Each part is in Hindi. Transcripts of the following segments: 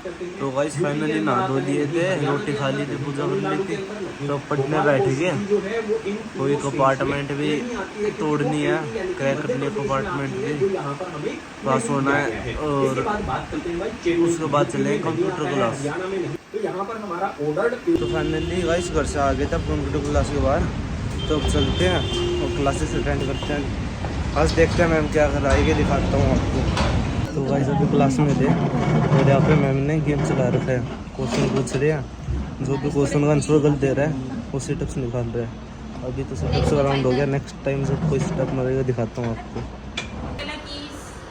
तो गाइस फाइनली नहा धो लिए थे, रोटी खा ली थी, पूजा कर ली थी, तो पढ़ने बैठ गए। कोई कंपार्टमेंट भी तोड़नी है, क्रैक करनी है कंपार्टमेंट भी, पास होना है, और उसके बाद चले कंप्यूटर क्लास। तो फाइनली गाइस घर से आ गए थे कंप्यूटर क्लास के बाद, तो अब चलते हैं और क्लासेस अटेंड करते हैं। आज देखते हैं मैम क्या कराएगी, दिखाता हूँ आपको। तो गाइस अभी क्लास में थे और यहाँ पे मैम ने गेम चला रखा है, क्वेश्चन पूछ रहे हैं, जो भी क्वेश्चन का आंसर गलत दे रहा है वो सिटअप्स निकाल रहे हैं। अभी तो सिटअप्स का राउंड हो गया, नेक्स्ट टाइम जब कोई सिटअप मारेगा दिखाता हूँ आपको।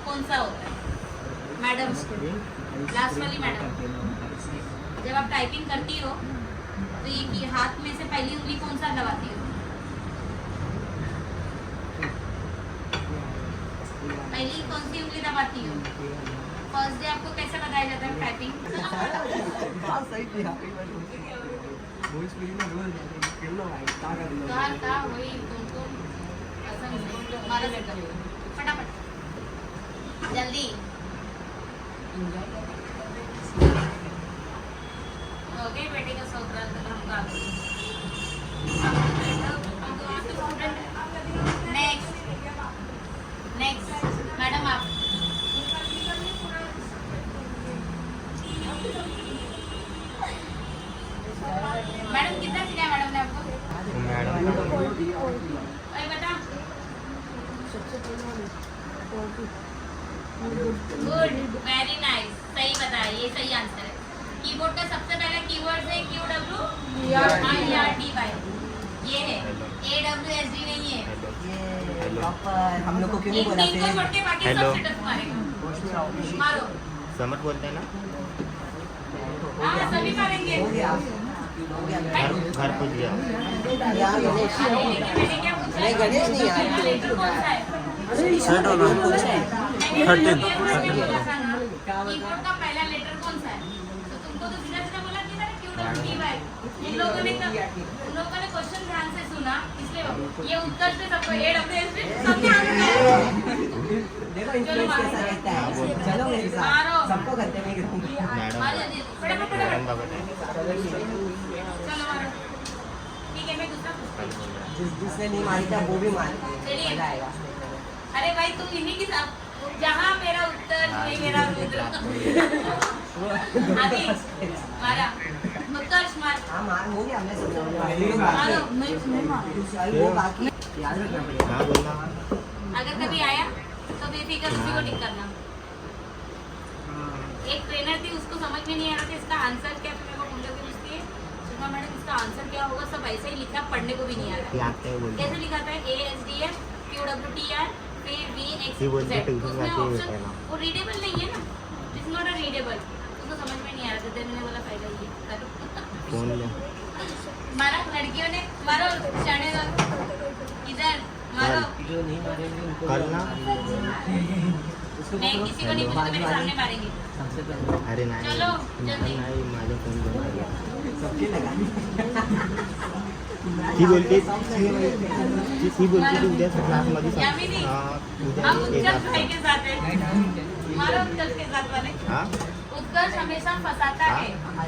कौन सा होता है मैडम, लास्ट वाली मैडम, जब आप टाइपिंग करती हो तो ये कि हाथ में से पहली उंगली कौन सा दबाती हो? पहली कौन सी उंगली दबाती हो? फर्स्ट डे आपको कैसे बताया जाता है टाइपिंग? वही तुमको फटाफट जल्दी। ओके बेटे का सौतराल तक हम गा देंगे। नेक्स्ट मैडम आप मैडम कितना सिखाया मैडम ने आपको? अरे बता। गुड, वेरी नाइस, सही बताया, ये सही आंसर है। कीबोर्ड का सबसे पहला कीवर्ड है QWERTY, ये है, AWSD नहीं है। हम लोग को क्यों नहीं बोलाते हैं? छोड़ के बाकी सब सेटअप मारेगा, मारो। समझ बोलते हैं ना, हाँ सभी मारेंगे। घर पूछ गया मैंने क्या पूछा? नहीं गणेश नहीं यार, लेटर कौन सा है? सेट हो रहा है 13। कीबोर्ड का पहला लेटर कौन सा है? तो तुमको तो सीधा सीधा बोला कि ना QWERTY। उन लोगों ने क्वेश्चन ध्यान से सुना, इसलिए ये उत्तर से सबको AWSD सबने देखो इंफ्लुएंस कैसा रहता है। चलो मेरे साथ, सबको करते हैं ठीक है, मैं दूसरा पूछता हूँ। जिसने नहीं मारी था वो भी मार चलिए। आएगा। अरे भाई तुम इन्हीं की साथ, जहाँ मेरा उत्तर वही मेरा रुद्र। आदि मारा, उत्कर्ष मार। हाँ मार हो गया, हमने सोचा मारो। वो बाकी याद रखना पड़ेगा। अगर कभी आया तो बेफिक्र उसी को टिक करना। एक ट्रेनर थी, उसको समझ में नहीं आ रहा था इसका आंसर क्या, फिर मेरे को फोन करके पूछती है सुषमा मैडम इसका आंसर क्या होगा, सब ऐसे ही लिखा, पढ़ने को भी नहीं आ रहा है। कैसे लिखा था? ASDF QWTR फिर VXZ, उसमें ऑप्शन वो रीडेबल नहीं है ना, इट्स नॉट अ रीडेबल, उसको समझ में नहीं आ रहा था, देने मैंने बोला फायदा ये करो। मारा लड़कियों ने, मारो शाने दो, इधर मारो। जो नहीं मारेंगे उनको करना। मैं किसी को नहीं पूछूंगा, मेरे सामने मारेंगे। सबसे पहले अरे नहीं, चलो जल्दी। सबके लगा ती बोलते तू उद्या क्लासमध्ये यामिनी, हम उत्कर्ष भाई के साथ है, मारो उत्कर्ष के साथ वाले। उत्कर्ष हमेशा फंसाता है।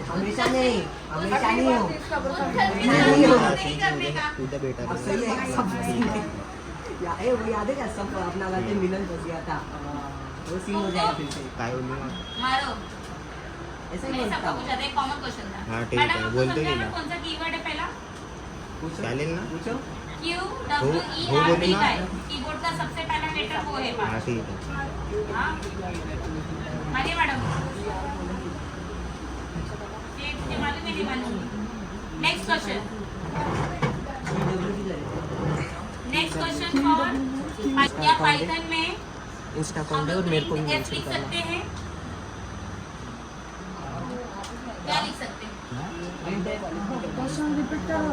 हमेशा नहीं, हमेशा नहीं हो। उत्कर्ष के साथ नहीं करने का। उद्या बेटा अब सही है, सब सही है। वो याद है क्या, सब अपना वाले मिलन बच गया था, वो सीन हो जाएगा फिर से। काय बोलली मारो। ऐसा ही मैंने बोलता सबको हूँ। पूछा था, एक कॉमन क्वेश्चन था। हाँ, ठीक है, मैडम आपको बोलते समझा नहीं ना ना। कौन सा कीवर्ड है पहला? चालेल ना? पूछो। QWERTY, कीबोर्ड का सबसे पहला लेटर वो है। हाँ ठीक है। हाँ मानिए मैडम, ये मुझे मालूम है, नहीं मालूम। नेक्स्ट क्वेश्चन फॉर, क्या पाइथन में इंस्टा हम लोग प्रिंट F लिख सकते हैं? क्या लिख सकते हैं? क्वेश्चन रिपीट करो।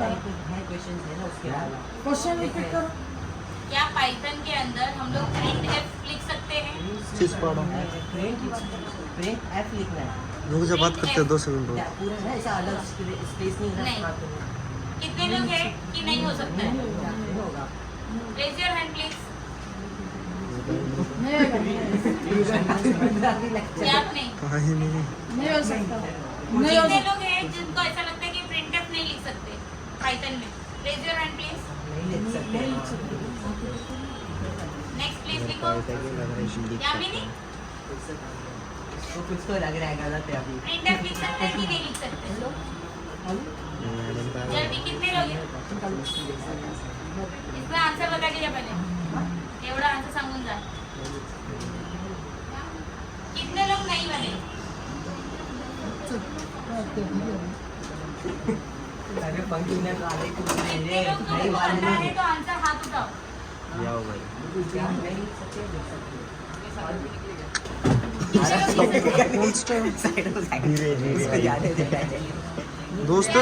क्वेश्चन रिपीट करो। क्या पाइथन के अंदर हम लोग प्रिंट F लिख सकते हैं? चीज पढ़ो। प्रिंट एफ लिखना है। रुक जा, बात करते हैं 2 सेकंड। क्या पूरा है ऐसा अलग स्पेस नहीं नहीं। कितने लोग हैं कि नहीं हो सकता है? होगा। Raise your hand please. नहीं होगा, नहीं होगा। गैप नहीं। हाँ ही नहीं। नहीं हो सकता, नहीं हो कितने सकता। लोग हैं जिनको ऐसा लगता है कि प्रिंटफ नहीं लिख सकते पाइथन में? Raise your hand please. नहीं लिख सकते। नेक्स्ट प्लीज लिखो। यामिनी, तो कुछ तो लग रहा है गलत है अभी। प्रिंटफ लिख सकते हैं कि नहीं लिख सकते? जल्दी, कितने लोग हैं? इसमें आंसर बता के जा पहले, एवढा आंसर सांगून जा. कितने लोग नहीं बने? अरे फंक्शनल वाले को कितने लोग तुमको पता है तो आंसर हाथ उठाओ. जाओ भाई क्या नहीं सकते देख कितने लोग सकते धीरे धीरे याद है दोस्त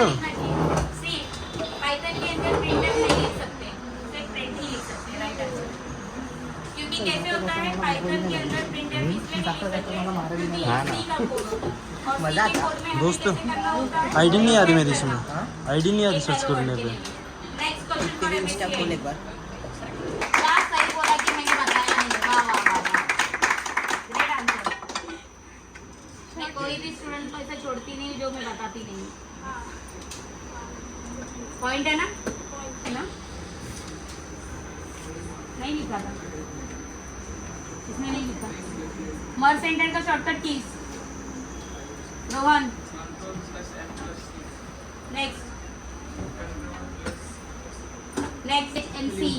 सी पाइथन के अंदर प्रिंटफ नहीं लिख सकते, सिर्फ प्रिंट ही लिख सकते हैं. Right answer. क्योंकि कैसे होता है पाइथन के अंदर प्रिंटफ इसलिए नहीं लिख सकते क्योंकि ये C का कोड होता है और C के कोड में दोस्त, हमें कैसे करना होता है? आईडी नहीं आ रही मेरी इसमें, आईडी नहीं आ रही सर्च करने पे. नेक्स्ट क्वेश्चन फॉर इंस्टा खोल एक बार क्या सही बोला कि मैंने बताया नहीं. वाह वाह वाह, ग्रेट आंसर. मैं कोई भी स्टूडेंट को ऐसा छोड़ती नहीं जो मैं बताती नहीं. पॉइंट है ना, है ना? नहीं लिखा था इसमें, नहीं लिखा. मर सेंटर का shortcut keys. Rohan next. Next MC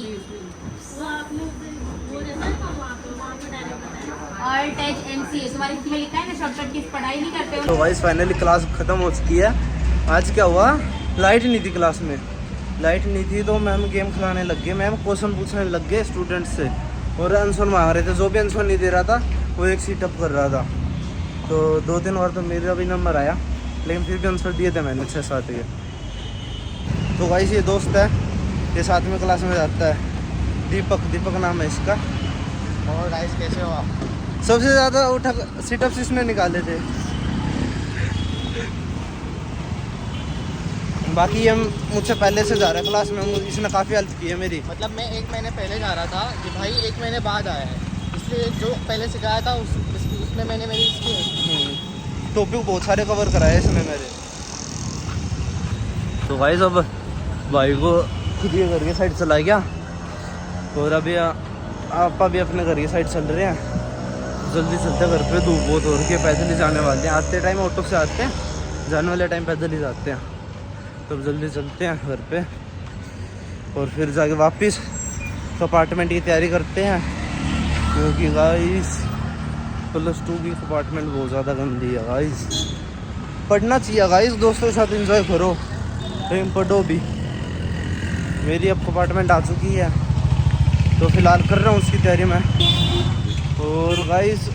alt H MC. तुम्हारे इसमें लिखा है ना शॉर्टकट कीज. पढ़ाई नहीं करते हो. तो गाइस फाइनली क्लास खत्म हो चुकी है. आज क्या हुआ, लाइट नहीं थी क्लास में. लाइट नहीं थी तो मैम गेम खिलाने लग गए. मैम क्वेश्चन पूछने लग गए स्टूडेंट से और आंसर मांग रहे थे. जो भी आंसर नहीं दे रहा था वो एक सीट अप कर रहा था. तो 2-3 बार तो मेरा भी नंबर आया, लेकिन फिर भी आंसर दिए थे मैंने 6-7 के. तो गाइस ये दोस्त है, ये साथ में क्लास में जाता है, दीपक नाम है इसका. और गाइस कैसे हो आप? सबसे ज़्यादा उठा सीटअप्स इसने निकाले थे. बाकी ये मुझसे पहले से जा रहा है क्लास में. इसने काफ़ी हेल्प की है मेरी. मतलब मैं 1 महीने पहले जा रहा था, ये भाई 1 महीने बाद आया है, इसलिए जो पहले सिखाया था उसमें मैंने मेरी इसकी टॉपिक बहुत सारे कवर कराए इसने मेरे. तो गाइस अब भाई को खुद ही घर की साइड चला गया और अभी आपा भी अपने घर की साइड चल रहे हैं. जल्दी चलते घर पे, धूप बहुत हो रही है. पैदल ही जाने वाले हैं. आते टाइम ऑटो से आते हैं, जाने वाले टाइम पैदल ही जाते हैं. तब जल्दी चलते हैं घर पे और फिर जाके वापस कंपार्टमेंट की तैयारी करते हैं. क्योंकि गाइस +2 की कंपार्टमेंट बहुत ज़्यादा गंदी है गाइस. पढ़ना चाहिए गाइस, दोस्तों के साथ एंजॉय करो, लेकिन पढ़ो भी. मेरी अब कंपार्टमेंट आ चुकी है तो फिलहाल कर रहा हूँ उसकी तैयारी में. और गाइस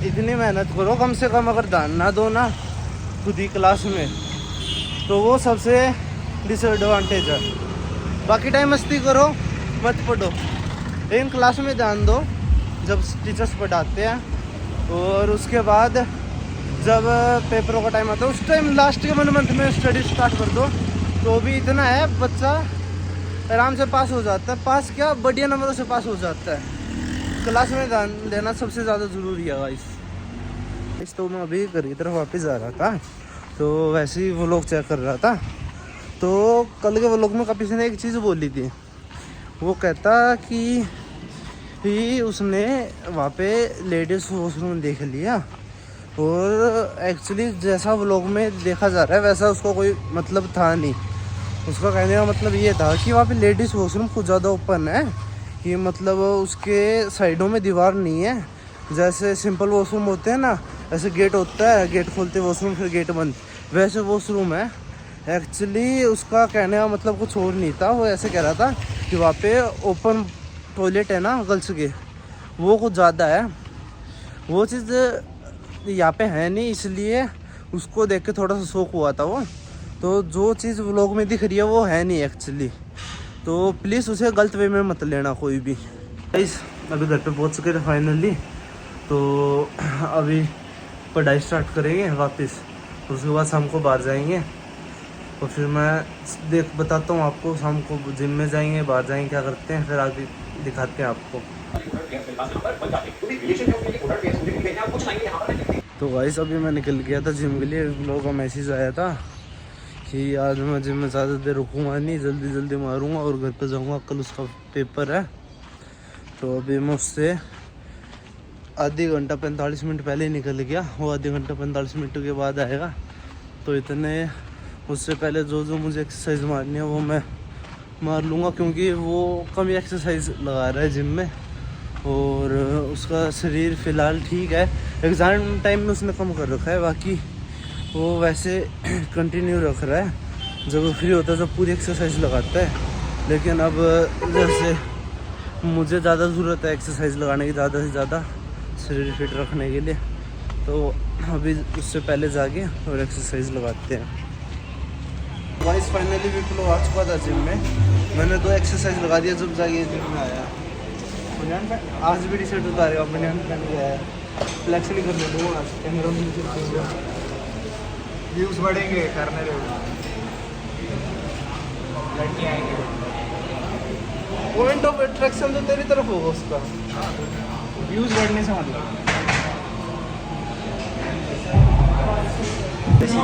इतनी मेहनत करो, कम से कम अगर ध्यान ना दो ना खुद ही क्लास में तो वो सबसे डिसएडवांटेज है. बाकी टाइम मस्ती करो, मत पढ़ो, लेकिन क्लास में ध्यान दो जब टीचर्स पढ़ाते हैं. और उसके बाद जब पेपरों का टाइम आता है उस टाइम लास्ट के मंथ में स्टडी स्टार्ट कर दो. तो भी इतना है, बच्चा आराम से पास हो जाता है. पास क्या, बढ़िया नंबरों से पास हो जाता है. क्लास में ध्यान देना सबसे ज़्यादा ज़रूरी है गाइस. तो मैं अभी घर की तरफ वापस जा रहा था तो वैसे ही वो लोग चेक कर रहा था. तो कल के व्लॉग में किसी ने एक चीज़ बोली थी. वो कहता कि उसने वहाँ पे लेडीज़ वॉशरूम देख लिया और एक्चुअली जैसा व्लॉग में देखा जा रहा है वैसा उसको कोई मतलब था नहीं. उसका कहने का मतलब ये था कि वहाँ पे लेडीज़ वॉशरूम कुछ ज़्यादा ओपन है, कि मतलब उसके साइडों में दीवार नहीं है. जैसे सिंपल वॉशरूम होते हैं ना, ऐसे गेट होता है, गेट खोलते वॉशरूम फिर गेट बंद, वैसे वॉशरूम है. एक्चुअली उसका कहने का मतलब कुछ और नहीं था. वो ऐसे कह रहा था कि वहाँ पे ओपन टॉयलेट है ना गर्ल्स के, वो कुछ ज़्यादा है. वो चीज़ यहाँ पे है नहीं, इसलिए उसको देख के थोड़ा सा शौक हुआ था वो. तो जो चीज़ व्लॉग में दिख रही है वो है नहीं एक्चुअली. तो प्लीज़ उसे गलत वे में मत लेना कोई भी. अभी घर पे पहुँच चुके थे फाइनली. तो अभी पढ़ाई स्टार्ट करेंगे वापस, उसके बाद शाम को बाहर जाएंगे और फिर मैं बताता हूँ आपको, शाम को जिम में जाएंगे, बाहर जाएंगे, क्या करते हैं, फिर आगे दिखाते हैं आपको। तो गाइस अभी मैं निकल गया था जिम के लिए, लोगों का मैसेज आया था कि आज मैं जिम में ज़्यादा देर रुकूँगा नहीं, जल्दी जल्दी मारूंगा और घर पे जाऊंगा, कल उसका पेपर है। तो अभी मैं उससे आधी घंटा 45 मिनट पहले ही निकल गया, वो आधी घंटा 45 मिनट के बाद आएगा। तो इतने उससे पहले जो जो मुझे एक्सरसाइज मारनी है वो मैं मार लूँगा, क्योंकि वो कम ही एक्सरसाइज लगा रहा है जिम में और उसका शरीर फ़िलहाल ठीक है। एग्ज़ाम टाइम में उसने कम कर रखा है, बाकी वो वैसे कंटिन्यू रख रहा है। जब वो फ्री होता है जब पूरी एक्सरसाइज लगाता है। लेकिन अब जैसे मुझे ज़्यादा ज़रूरत है एक्सरसाइज लगाने की, ज़्यादा से ज़्यादा शरीर फिट रखने के लिए, तो अभी उससे पहले जाके और एक्सरसाइज लगाते हैं। वाइस फाइनली विप्लो आ चुका था जिम में, मैंने 2 एक्सरसाइज लगा दिया जब जाके जिम में आया। बनियान पहन, आज भी टी शर्ट उतारेगा, बनियान पहन के आया, फ्लैक्स नहीं करने दूँगा आज कैमरा में, व्यूज़ बढ़ेंगे, करने दो, लड़के आएंगे। पॉइंट ऑफ अट्रैक्शन तो तेरी तरफ होगा उसका, व्यूज़ बढ़ने से मतलब वीडियो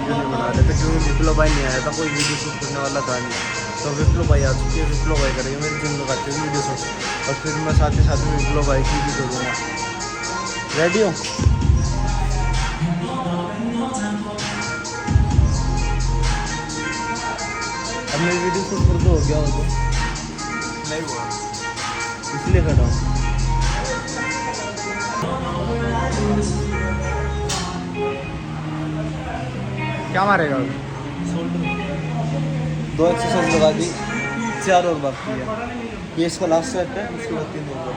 नहीं बना रहे थे क्योंकि विप्लो भाई नहीं आया था, कोई वीडियो शूट करने वाला था नहीं। तो विप्लो भाई आ चुके हैं, विप्लो भाई करेंगे मेरे जिम लगाते हैं वीडियो शूट, और फिर मैं साथ ही साथ में विप्लो भाई की भी करूँगा। रेडी हो? अब मेरी वीडियो शूट कर दो, हो गया हो तो नहीं हुआ, इसलिए कर रहा हूँ। क्या मारेगा? 2 एक्सरसाइज लगा दी, 4 और बाकी है। ये इसका लास्ट सेट है, उसके बाद 3 होगा।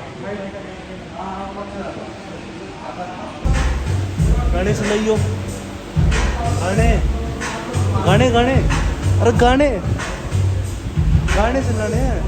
गाने सुनाइयो, गाने गाने गाने, अरे गाने गाने सुनाने हैं।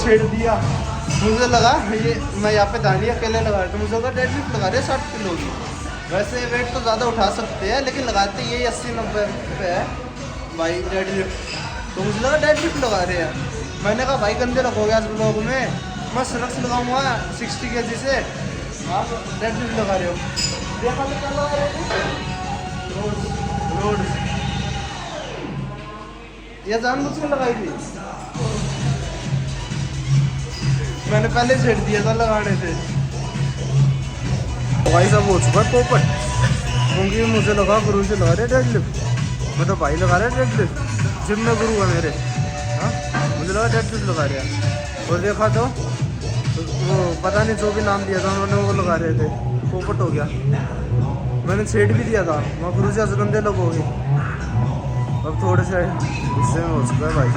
छेड़ दिया, मुझे लगा ये मैं यहाँ पे दांडी अकेले लगा रहा था, मुझे लगा डेडलिफ्ट लगा रहे 60 किलो की। वैसे वेट तो ज़्यादा उठा सकते हैं लेकिन लगाते ये 80-90 पे है भाई डेडलिफ्ट, तो मुझे लगा डेडलिफ्ट लगा रहे हैं। मैंने कहा भाई गंदे रखोगे आज ब्लॉग में, मैं सरक्स लगाऊंगा 60 kg से, आप डेडलिफ्ट लगा रहे हो। देखा तो क्या लगा रहे हो? रोड ये जानबूझ के लगाई थी, मैंने पहले छेड़ दिया था लगाने से। भाई साहब हो चुका है पोपट, क्योंकि मुझे लगा गुरु से लगा रहे डेडलिफ्ट, मैं तो भाई लगा रहे डेडलिफ्ट, जिम में गुरु है मेरे, हाँ मुझे लगा डेडलिफ्ट लगा रहे हैं। और देखा तो वो पता नहीं जो भी नाम दिया था उन्होंने वो लगा रहे थे, पोपट हो गया। मैंने छेड़ भी दिया था, मैं गुरु से असगंदे लगोगे, अब थोड़े से गुस्से में हो चुका है भाई।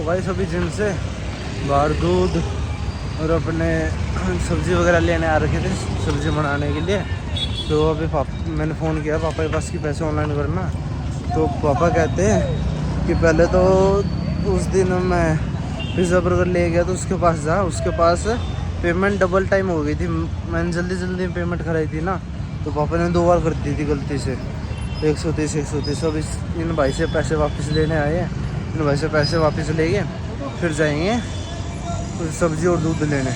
गाइस अभी जिम से बाहर दूध और अपने सब्जी वगैरह लेने आ रखे थे सब्जी बनाने के लिए। तो अभी मैंने फ़ोन किया पापा के पास कि पैसे ऑनलाइन करना। तो पापा कहते हैं कि पहले तो उस दिन मैं पिज़्ज़ा बर्गर ले गया तो उसके पास जा, उसके पास पेमेंट डबल टाइम हो गई थी। मैंने जल्दी पेमेंट कराई थी ना, तो पापा ने 2 बार कर दी थी गलती से 130। अब इन भाई से पैसे वापस लेने आए हैं। इन भाई से पैसे वापस लेंगे फिर जाएंगे सब्जी और दूध लेने।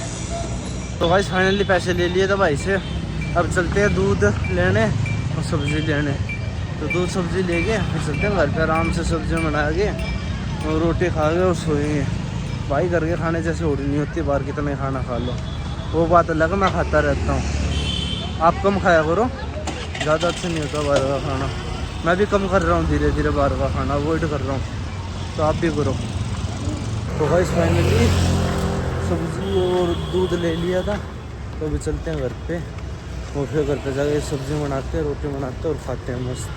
तो भाई फाइनली पैसे ले लिए थे भाई से। अब चलते हैं दूध लेने और सब्जी लेने। तो दूध सब्जी लेके फिर चलते हैं घर पे आराम से सब्जी बना के और रोटी खा के और सोएंगे। भाई घर के खाने जैसे हो रही नहीं होती, बाहर कितना खाना खा लो वो बात अलग, मैं खाता रहता हूँ। आप कम खाया करो, ज़्यादा अच्छा नहीं होता बाहर का खाना। मैं भी कम कर रहा हूँ धीरे धीरे बाहर का खाना, अवॉइड कर रहा हूँ, तो आप भी करो। तो भाई फाइनली सब्जी और दूध ले लिया था। तो अभी चलते हैं घर पे और फिर घर पे जाके सब्जी बनाते हैं, रोटी बनाते हैं और खाते हैं मस्त।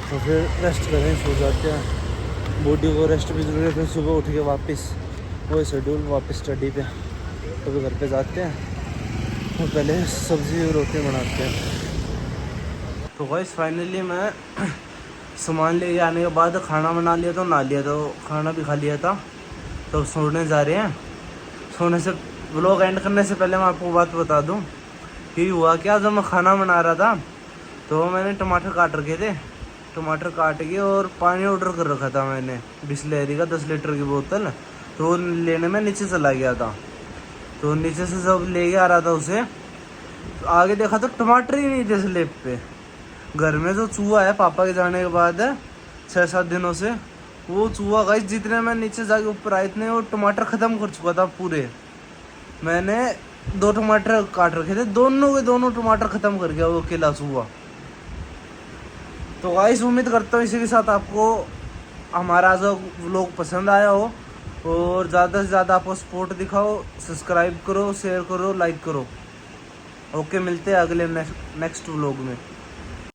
तो फिर रेस्ट करें, सो जाते हैं। बॉडी को रेस्ट भी जरूरी है, फिर सुबह उठ के वापस वही शेड्यूल वापस स्टडी पे। तो अभी घर पे जाते हैं और पहले सब्जी और रोटी बनाते हैं। तो भाई फाइनली मैं सामान ले आने के बाद खाना बना लिया, तो नहा लिया, तो खाना भी खा लिया था। तो सोने जा रहे हैं। सोने से व्लॉग एंड करने से पहले मैं आपको बात बता दूं कि हुआ क्या, जब मैं खाना बना रहा था तो मैंने टमाटर काट रखे थे। टमाटर काट के और पानी ऑर्डर कर रखा था मैंने बिस्लेरी का 10 लीटर की बोतल। तो लेने में नीचे चला गया था। तो नीचे से जब ले के आ रहा था उसे, तो आगे देखा तो टमाटर ही नहीं थे स्लेब पे। घर में जो चूहा है पापा के जाने के बाद 6-7 दिनों से, वो चूहा गाइस जितने मैं नीचे जाके ऊपर आए इतने वो टमाटर ख़त्म कर चुका था पूरे। मैंने 2 टमाटर काट रखे थे, दोनों के दोनों टमाटर ख़त्म कर गया वो अकेला चूहा। तो गाइस उम्मीद करता हूँ इसी के साथ आपको हमारा जो व्लॉग पसंद आया हो और ज़्यादा से ज़्यादा आपको सपोर्ट दिखाओ। सब्सक्राइब करो, शेयर करो, लाइक करो। ओके, मिलते हैं अगले नेक्स्ट व्लॉग में।